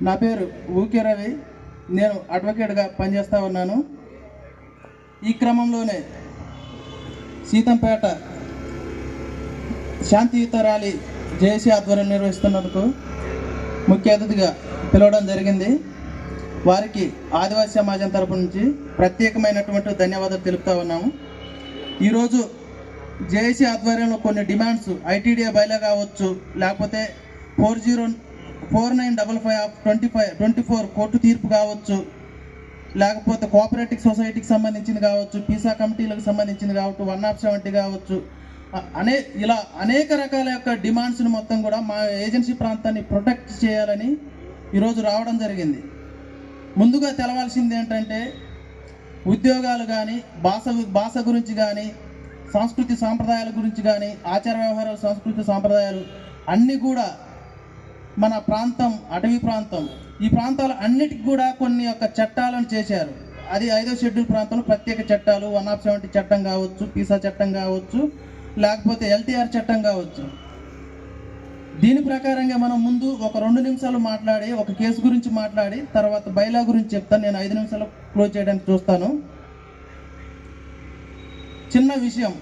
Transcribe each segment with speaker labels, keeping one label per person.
Speaker 1: నా పేరు ఊకే రవి. నేను అడ్వకేట్గా పనిచేస్తూ ఉన్నాను. ఈ క్రమంలోనే సీతంపేట శాంతియుత ర్యాలీ జేఏసీ ఆధ్వర్యం నిర్వహిస్తున్నందుకు ముఖ్య అతిథిగా పిలవడం జరిగింది. వారికి ఆదివాసీ సమాజం తరపు నుంచి ప్రత్యేకమైనటువంటి ధన్యవాదాలు తెలుపుతా ఉన్నాము. ఈరోజు జేఏసీ ఆధ్వర్యంలో కొన్ని డిమాండ్స్ ఐటీడీఏ బైలా కావచ్చు, లేకపోతే 4955/24 కోర్టు తీర్పు కావచ్చు, లేకపోతే కోఆపరేటివ్ సొసైటీకి సంబంధించింది కావచ్చు, పీసా కమిటీలకు సంబంధించింది కావచ్చు, 170 కావచ్చు, ఇలా అనేక రకాల యొక్క డిమాండ్స్ని మొత్తం కూడా మా ఏజెన్సీ ప్రాంతాన్ని ప్రొటెక్ట్ చేయాలని ఈరోజు రావడం జరిగింది. ముందుగా తెలవాల్సింది ఏంటంటే ఉద్యోగాలు కానీ, భాష గురించి కానీ, సంస్కృతి సాంప్రదాయాల గురించి కానీ, ఆచార వ్యవహారాలు, సంస్కృతి సాంప్రదాయాలు అన్నీ కూడా మన ప్రాంతం అటవీ ప్రాంతం. ఈ ప్రాంతాలు అన్నిటికీ కూడా కొన్ని యొక్క చట్టాలను చేశారు. అది 5వ షెడ్యూల్ ప్రాంతంలో ప్రత్యేక చట్టాలు, 170 చట్టం కావచ్చు, పీసా చట్టం కావచ్చు, లేకపోతే ఎల్టీఆర్ చట్టం కావచ్చు. దీని ప్రకారంగా మనం ముందు ఒక 2 నిమిషాలు మాట్లాడి, ఒక కేసు గురించి మాట్లాడి, తర్వాత బైలా గురించి చెప్తాను. నేను 5 నిమిషాలు క్లోజ్ చేయడానికి చూస్తాను. చిన్న విషయం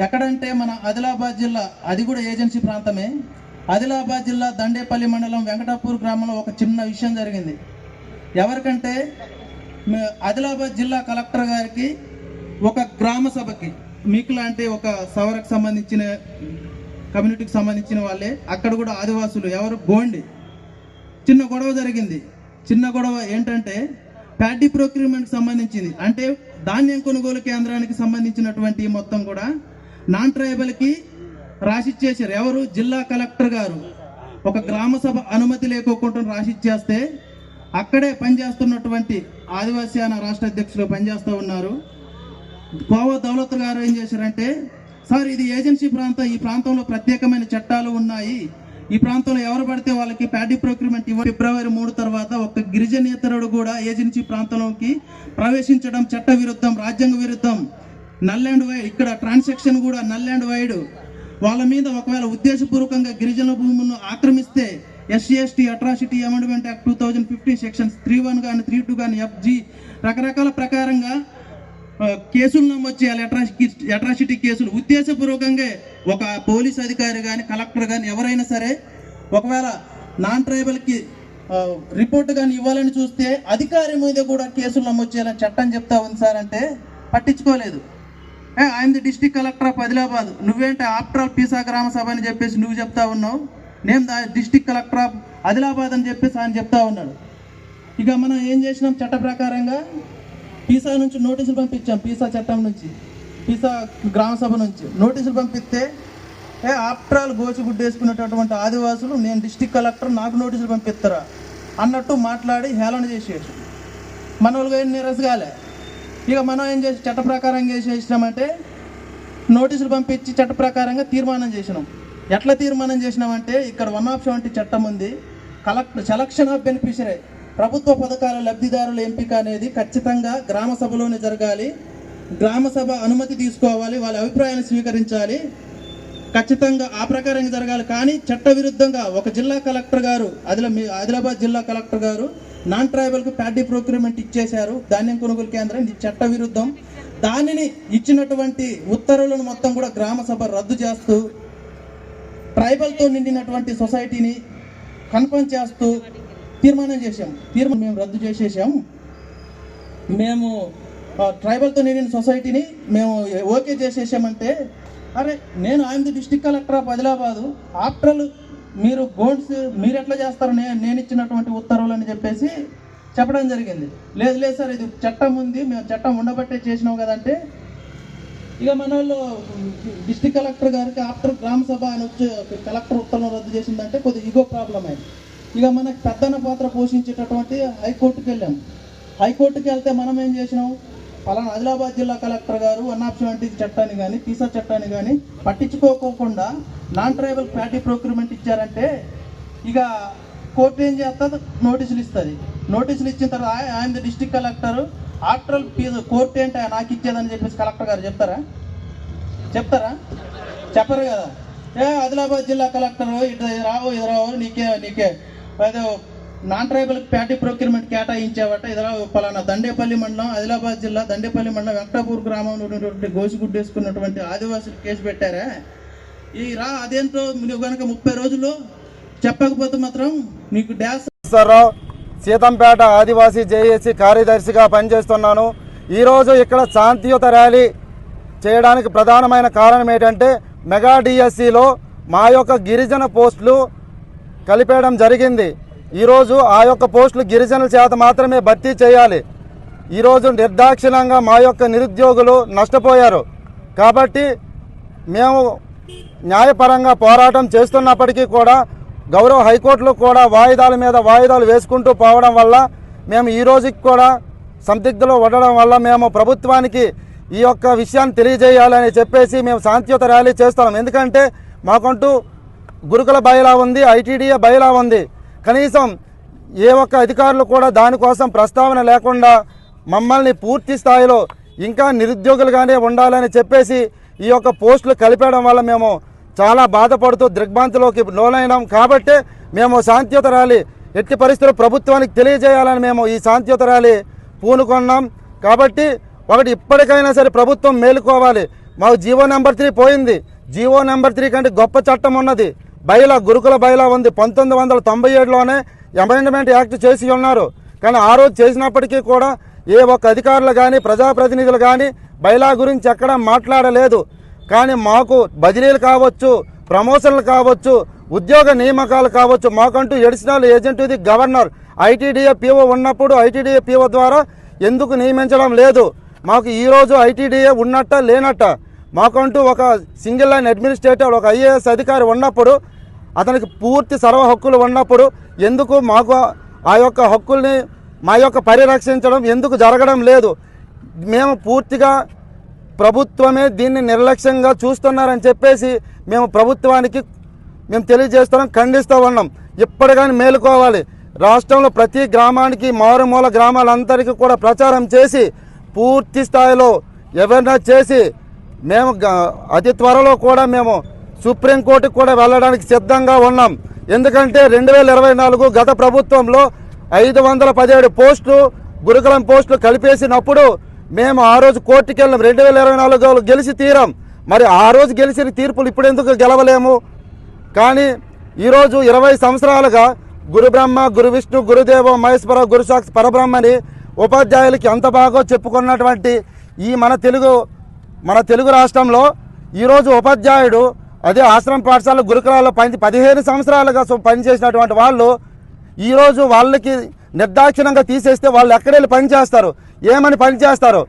Speaker 1: ఎక్కడంటే మన ఆదిలాబాద్ జిల్లా, అది కూడా ఏజెన్సీ ప్రాంతమే. ఆదిలాబాద్ జిల్లా దండేపల్లి మండలం వెంకటాపూర్ గ్రామంలో ఒక చిన్న విషయం జరిగింది. ఎవరికంటే ఆదిలాబాద్ జిల్లా కలెక్టర్ గారికి ఒక గ్రామ సభకి, మీకు లాంటి ఒక సవరకు సంబంధించిన కమ్యూనిటీకి సంబంధించిన వాళ్ళే, అక్కడ కూడా ఆదివాసులు ఎవరు గోండి, చిన్న గొడవ జరిగింది. చిన్న గొడవ ఏంటంటే ప్యాడీ ప్రొక్యూర్మెంట్కి సంబంధించింది. అంటే ధాన్యం కొనుగోలు కేంద్రానికి సంబంధించినటువంటి మొత్తం కూడా నాన్ ట్రైబల్కి రాసిచ్చేశారు. ఎవరు? జిల్లా కలెక్టర్ గారు. ఒక గ్రామ సభ అనుమతి లేకోకుండా రాసిచ్చేస్తే అక్కడే పనిచేస్తున్నటువంటి ఆదివాసీయాన రాష్ట్ర అధ్యక్షులు పనిచేస్తూ ఉన్నారు. కోవా దౌలత్ గారు ఏం చేశారంటే, సార్ ఇది ఏజెన్సీ ప్రాంతం, ఈ ప్రాంతంలో ప్రత్యేకమైన చట్టాలు ఉన్నాయి, ఈ ప్రాంతంలో ఎవరు పడితే వాళ్ళకి ప్యాడీ ప్రొక్యూర్మెంట్ ఫిబ్రవరి 3 తర్వాత ఒక గిరిజనేతరుడు కూడా ఏజెన్సీ ప్రాంతంలోకి ప్రవేశించడం చట్ట విరుద్ధం, రాజ్యాంగ విరుద్ధం. నల్ అండ్ వైడ్, ఇక్కడ ట్రాన్సాక్షన్ కూడా నల్ అండ్ వైడ్. వాళ్ళ మీద ఒకవేళ ఉద్దేశపూర్వకంగా గిరిజన భూములను ఆక్రమిస్తే SC/ST atrocity amendment act 2015 sections 3(1) కానీ 3(2) కానీ FG రకరకాల ప్రకారంగా కేసులు నమోదు చేయాలి. అట్రాసిటీ కేసులు ఉద్దేశపూర్వకంగా ఒక పోలీస్ అధికారి కానీ, కలెక్టర్ కానీ ఎవరైనా సరే ఒకవేళ నాన్ ట్రైబల్కి రిపోర్ట్ కానీ ఇవ్వాలని చూస్తే అధికారి మీద కూడా కేసులు నమోదు చేయాలని చట్టం చెప్తా ఉంది సార్ అంటే పట్టించుకోలేదు. ఆయనది డిస్ట్రిక్ట్ కలెక్టర్ ఆఫ్ ఆదిలాబాద్, నువ్వేంటే ఆఫ్టర్ ఆల్ పీసా గ్రామ సభ అని చెప్పేసి నువ్వు చెప్తా ఉన్నావు, నేను డిస్ట్రిక్ట్ కలెక్టర్ ఆఫ్ ఆదిలాబాద్ అని చెప్పేసి ఆయన చెప్తా ఉన్నాడు. ఇక మనం ఏం చేసినాం, చట్ట ప్రకారంగా పీసా నుంచి నోటీసులు పంపించాం. పీసా చట్టం నుంచి, పీసా గ్రామ సభ నుంచి నోటీసులు పంపిస్తే ఆఫ్టర్ ఆల్ గోచిగుడ్డు వేసుకునేటటువంటి ఆదివాసులు నేను డిస్ట్రిక్ట్ కలెక్టర్, నాకు నోటీసులు పంపిస్తారా అన్నట్టు మాట్లాడి హేళన చేసేసి మన వాళ్ళకి ఏం నిరసగాలే. ఇక మనం ఏం చేసి చట్ట ప్రకారంగా ఏం చేసినామంటే నోటీసులు పంపించి చట్ట ప్రకారంగా తీర్మానం చేసినాం. ఎట్లా తీర్మానం చేసినామంటే, ఇక్కడ 170 చట్టం ఉంది. సెలక్షన్ ఆఫ్ బెనిఫిషరీ, ప్రభుత్వ పథకాల లబ్ధిదారుల ఎంపిక అనేది ఖచ్చితంగా గ్రామ సభలోనే జరగాలి. గ్రామ సభ అనుమతి తీసుకోవాలి, వాళ్ళ అభిప్రాయాన్ని స్వీకరించాలి, ఖచ్చితంగా ఆ ప్రకారంగా జరగాలి. కానీ చట్ట విరుద్ధంగా ఒక జిల్లా కలెక్టర్ గారు, ఆదిలాబాద్ జిల్లా కలెక్టర్ గారు నాన్ ట్రైబల్కు ప్యాడీ ప్రొక్యూర్మెంట్ ఇచ్చేశారు, ధాన్యం కొనుగోలు కేంద్రం. ఇది చట్ట విరుద్ధం. దానిని ఇచ్చినటువంటి ఉత్తర్వులను మొత్తం కూడా గ్రామ సభ రద్దు చేస్తూ ట్రైబల్తో నిండినటువంటి సొసైటీని కన్ఫర్మ్ చేస్తూ తీర్మానం చేశాం. మేము రద్దు చేసేసాం. మేము ట్రైబల్తో నిండిన సొసైటీని మేము ఓకే చేసేసామంటే, అరే నేను the district collector of Adilabad, after all మీరు గోల్డ్స్ మీరు ఎట్లా చేస్తారు, నేను ఇచ్చినటువంటి ఉత్తర్వులు అని చెప్పేసి చెప్పడం జరిగింది. లేదు సార్ ఇది చట్టం ఉంది, మేము చట్టం ఉండబట్టే చేసినాం కదంటే, ఇక మన వాళ్ళు డిస్ట్రిక్ట్ కలెక్టర్ గారికి ఆఫ్టర్ గ్రామ సభ అని వచ్చి కలెక్టర్ ఉత్తర్వులు రద్దు చేసిందంటే కొద్దిగా ఈగో ప్రాబ్లం అయింది. ఇక మనకు పెద్దన పాత్ర పోషించేటటువంటి హైకోర్టుకి వెళ్ళాం. హైకోర్టుకి వెళ్తే మనం ఏం చేసినాం, పలానా ఆదిలాబాద్ జిల్లా కలెక్టర్ గారు 170 చట్టాన్ని కానీ, పీసా చట్టాన్ని కానీ పట్టించుకోకుండా నాన్ ట్రైబల్ ప్యాడీ ప్రొక్యూర్మెంట్ ఇచ్చారంటే ఇక కోర్టు ఏం చేస్తుంది, నోటీసులు ఇస్తుంది. నోటీసులు ఇచ్చిన తర్వాత ఆయన district collector after all court ఏంటి నాకు ఇచ్చేదని చెప్పేసి కలెక్టర్ గారు చెప్తారా? చెప్పరు కదా. ఆదిలాబాద్ జిల్లా కలెక్టర్ ఇటు రావు నీకే ఏదో నాన్ ట్రైబల్ ప్యాటీ ప్రొక్యూర్మెంట్ కేటాయించావట. ఇదిలా పలానా దండేపల్లి మండలం, ఆదిలాబాద్ జిల్లా దండేపల్లి మండలం వెంకటాపూర్ గ్రామంలో ఉన్నటువంటి గోసిగుడ్డేసుకున్నటువంటి ఆదివాసులు కేసు పెట్టారా? అదేంటో నువ్వు కనుక 30 రోజుల్లో చెప్పకపోతే మాత్రం నీకు డ్యాన్స్.
Speaker 2: సీతంపేట ఆదివాసీ జేఏసీ కార్యదర్శిగా పనిచేస్తున్నాను. ఈరోజు ఇక్కడ శాంతియుత ర్యాలీ చేయడానికి ప్రధానమైన కారణం ఏంటంటే మెగా డిఎస్సిలో మా యొక్క గిరిజన పోస్టులు కలిపేయడం జరిగింది. ఈరోజు ఆ యొక్క పోస్టులు గిరిజనుల చేత మాత్రమే భర్తీ చేయాలి. ఈరోజు నిర్దాక్షిణ్యంగా మా యొక్క నిరుద్యోగులు నష్టపోయారు. కాబట్టి మేము న్యాయపరంగా పోరాటం చేస్తున్నప్పటికీ కూడా గౌరవ హైకోర్టులో కూడా వాయిదాల మీద వాయిదాలు వేసుకుంటూ పోవడం వల్ల మేము ఈ రోజుకి కూడా సందిగ్ధలో ఉండడం వల్ల మేము ప్రభుత్వానికి ఈ యొక్క విషయాన్ని తెలియజేయాలని చెప్పేసి మేము శాంతియుత ర్యాలీ చేస్తున్నాం. ఎందుకంటే మాకంటూ గురుకుల బయలా ఉంది, ఐటీడీఏ బయలా ఉంది. కనీసం ఏ ఒక్క అధికారులు కూడా దానికోసం ప్రస్తావన లేకుండా మమ్మల్ని పూర్తి స్థాయిలో ఇంకా నిరుద్యోగులుగానే ఉండాలని చెప్పేసి ఈ యొక్క పోస్టులు కలిపేయడం వల్ల మేము చాలా బాధపడుతూ దిగ్భ్రాంతిలోకి లోనైనాం. కాబట్టి మేము శాంతియుత ర్యాలీ ఎట్టి పరిస్థితుల్లో ప్రభుత్వానికి తెలియజేయాలని మేము ఈ శాంతియుత ర్యాలీ పూనుకున్నాం. కాబట్టి ఒకటి ఇప్పటికైనా సరే ప్రభుత్వం మేలుకోవాలి. మాకు జీవో నెంబర్ 3 పోయింది. జీవో నెంబర్ 3 కంటే గొప్ప చట్టం ఉన్నది. బయలా గురుకుల బయలా ఉంది. 1997లోనే అమెండ్మెంట్ యాక్ట్ చేసి ఉన్నారు. కానీ ఆ రోజు చేసినప్పటికీ కూడా ఏ ఒక్క అధికారులు కానీ ప్రజాప్రతినిధులు కానీ బయలా గురించి ఎక్కడ మాట్లాడలేదు. కానీ మాకు బదిలీలు కావచ్చు, ప్రమోషన్లు కావచ్చు, ఉద్యోగ నియామకాలు కావచ్చు, మాకంటూ అడిషనల్ ఏజెంట్ ఇది గవర్నర్ ఐటీడీఏ పీఓ ఉన్నప్పుడు ఐటీడీఏ పీఓ ద్వారా ఎందుకు నియమించడం లేదు? మాకు ఈరోజు ఐటీడీఏ ఉన్నట్ట లేనట్ట? మాకంటూ ఒక సింగిల్ లైన్ అడ్మినిస్ట్రేటర్ ఒక ఐఏఎస్ అధికారి ఉన్నప్పుడు అతనికి పూర్తి సర్వ హక్కులు ఉన్నప్పుడు ఎందుకు మాకు ఆ యొక్క హక్కుల్ని మా యొక్క పరిరక్షించడం ఎందుకు జరగడం లేదు? మేము పూర్తిగా ప్రభుత్వమే దీన్ని నిర్లక్ష్యంగా చూస్తున్నారని చెప్పేసి మేము ప్రభుత్వానికి మేము తెలియజేస్తున్నాం, ఖండిస్తూ ఉన్నాం. ఇప్పటికైనా మేలుకోవాలి. రాష్ట్రంలో ప్రతి గ్రామానికి మారుమూల గ్రామాలందరికీ కూడా ప్రచారం చేసి పూర్తి స్థాయిలో అవేర్నెస్ చేసి మేము అతి త్వరలో కూడా మేము సుప్రీంకోర్టుకు కూడా వెళ్ళడానికి సిద్ధంగా ఉన్నాం. ఎందుకంటే 2024 గత ప్రభుత్వంలో 517 పోస్టులు గురుకులం పోస్టులు కలిపేసినప్పుడు మేము ఆ రోజు కోర్టుకి వెళ్ళాం. 2024 గెలిచి తీరాం. మరి ఆ రోజు గెలిచిన తీర్పులు ఇప్పుడు ఎందుకు గెలవలేము? కానీ ఈరోజు 20 సంవత్సరాలుగా గురు బ్రహ్మ, గురు విష్ణు, గురుదేవ మహేశ్వర, గురు సాక్షి పరబ్రహ్మని ఉపాధ్యాయులకి ఎంత బాగా చెప్పుకున్నటువంటి ఈ మన తెలుగు రాష్ట్రంలో ఈరోజు ఉపాధ్యాయుడు అదే ఆశ్రమ పాఠశాల గురుకులాల్లో 15 సంవత్సరాలుగా పనిచేసినటువంటి వాళ్ళు ఈరోజు వాళ్ళకి నిర్దాక్షిణ్యంగా తీసేస్తే వాళ్ళు ఎక్కడెళ్ళి పనిచేస్తారు? ఏమని పనిచేస్తారు?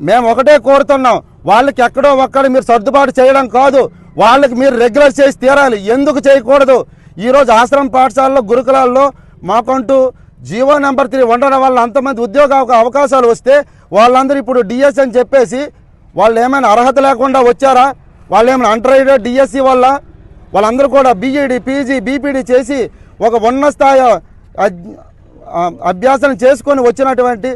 Speaker 2: మేము ఒకటే కోరుతున్నాం, వాళ్ళకి ఎక్కడో ఒక్కడ మీరు సర్దుబాటు చేయడం కాదు, వాళ్ళకి మీరు రెగ్యులర్ చేసి తీరాలి. ఎందుకు చేయకూడదు? ఈరోజు ఆశ్రమ పాఠశాలలో గురుకులాల్లో మాకంటూ జీవో నెంబర్ 3 ఉండడం వల్ల అంతమంది ఉద్యోగ అవకాశాలు వస్తే వాళ్ళందరూ ఇప్పుడు డిఎస్ అని చెప్పేసి వాళ్ళు ఏమైనా అర్హత లేకుండా వచ్చారా? వాళ్ళు ఏమైనా అంటరైడ్ డిఎస్సి వల్ల వాళ్ళందరూ కూడా బీఈడి, పీజీ, బీపీడీ చేసి ఒక ఉన్నత స్థాయి అభ్యాసం చేసుకొని వచ్చినటువంటి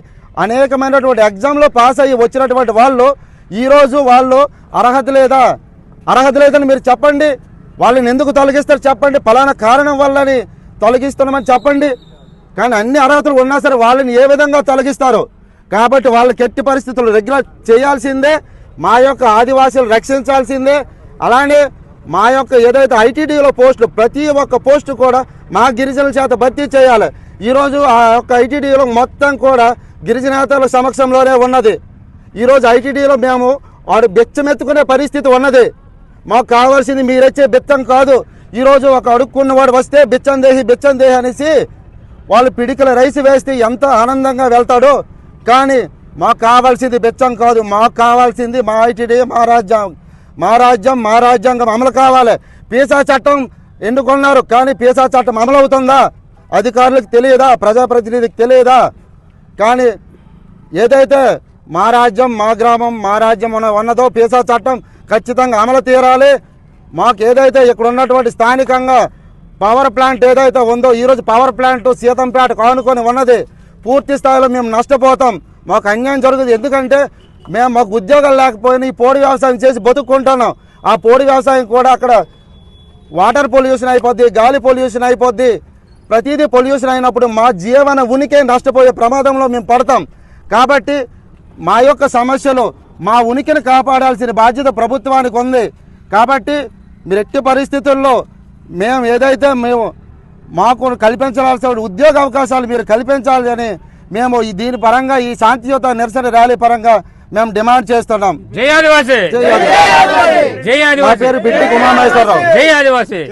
Speaker 2: అనేకమైనటువంటి ఎగ్జామ్లో పాస్ అయ్యి వచ్చినటువంటి వాళ్ళు ఈరోజు వాళ్ళు అర్హత లేదని మీరు చెప్పండి. వాళ్ళని ఎందుకు తొలగిస్తారు చెప్పండి? ఫలానా కారణం వల్లని తొలగిస్తున్నామని చెప్పండి. కానీ అన్ని అర్హతలు ఉన్నా సరే వాళ్ళని ఏ విధంగా తొలగిస్తారు? కాబట్టి వాళ్ళకి ఎట్టి పరిస్థితులు రెగ్యులర్ చేయాల్సిందే. మా యొక్క ఆదివాసీలు రక్షించాల్సిందే. అలానే మా యొక్క ఏదైతే ఐటీడీలో పోస్టులు ప్రతి ఒక్క పోస్టు కూడా మా గిరిజనుల చేత భర్తీ చేయాలి. ఈరోజు ఆ యొక్క ఐటీడీలో మొత్తం కూడా గిరిజనేతల సమక్షంలోనే ఉన్నది. ఈరోజు ఐటీడీలో మేము వాడు బెచ్చమెత్తుకునే పరిస్థితి ఉన్నది. మాకు కావాల్సింది మీరొచ్చే బెత్తం కాదు. ఈరోజు ఒక అడుక్కున్నవాడు వస్తే బిచ్చందేహి అనేసి వాళ్ళు పిడికల రైస్ వేస్తే ఎంత ఆనందంగా వెళ్తాడో. కానీ మాకు కావాల్సింది బెచ్చం కాదు. మాకు కావాల్సింది మా ఐటీడీ, మా రాజ్యాంగం అమలు కావాలి. పీసా చట్టం ఎన్నుకున్నారు, కానీ పీసా చట్టం అమలు అవుతుందా? అధికారులకు తెలియదా? ప్రజాప్రతినిధికి తెలియదా? కానీ ఏదైతే మా రాజ్యం, మా గ్రామం, మా రాజ్యం ఉన్నదో పీసా చట్టం ఖచ్చితంగా అమలు తీరాలి. మాకు ఏదైతే ఇక్కడ ఉన్నటువంటి స్థానికంగా పవర్ ప్లాంట్ ఏదైతే ఉందో ఈరోజు పవర్ ప్లాంట్ సీతంపేట కానుకొని ఉన్నది. పూర్తి స్థాయిలో మేము నష్టపోతాం. మాకు అన్యాయం జరుగుతుంది. ఎందుకంటే మాకు ఉద్యోగాలు లేకపోయినా ఈ పోడి వ్యవసాయం చేసి బతుక్కుంటున్నాం. ఆ పోడి వ్యవసాయం కూడా అక్కడ వాటర్ పొల్యూషన్ అయిపోద్ది, గాలి పొల్యూషన్ అయిపోద్ది. ప్రతిదీ పొల్యూషన్ అయినప్పుడు మా జీవన ఉనికి నష్టపోయే ప్రమాదంలో మేము పడతాం. కాబట్టి మా యొక్క సమస్యలు, మా ఉనికిని కాపాడాల్సిన బాధ్యత ప్రభుత్వానికి ఉంది. కాబట్టి మీరు ఎట్టి పరిస్థితుల్లో మేము ఏదైతే మాకు కల్పించాల్సిన ఉద్యోగ అవకాశాలు మీరు కల్పించాలి అని మేము దీని పరంగా ఈ శాంతియుత నిరసన ర్యాలీ పరంగా మేము డిమాండ్ చేస్తున్నాం.
Speaker 3: జై ఆదివాసీ.
Speaker 2: నా పేరు బిట్టి ఉమామహేశ్వరరావు.
Speaker 3: జై ఆదివాసీ.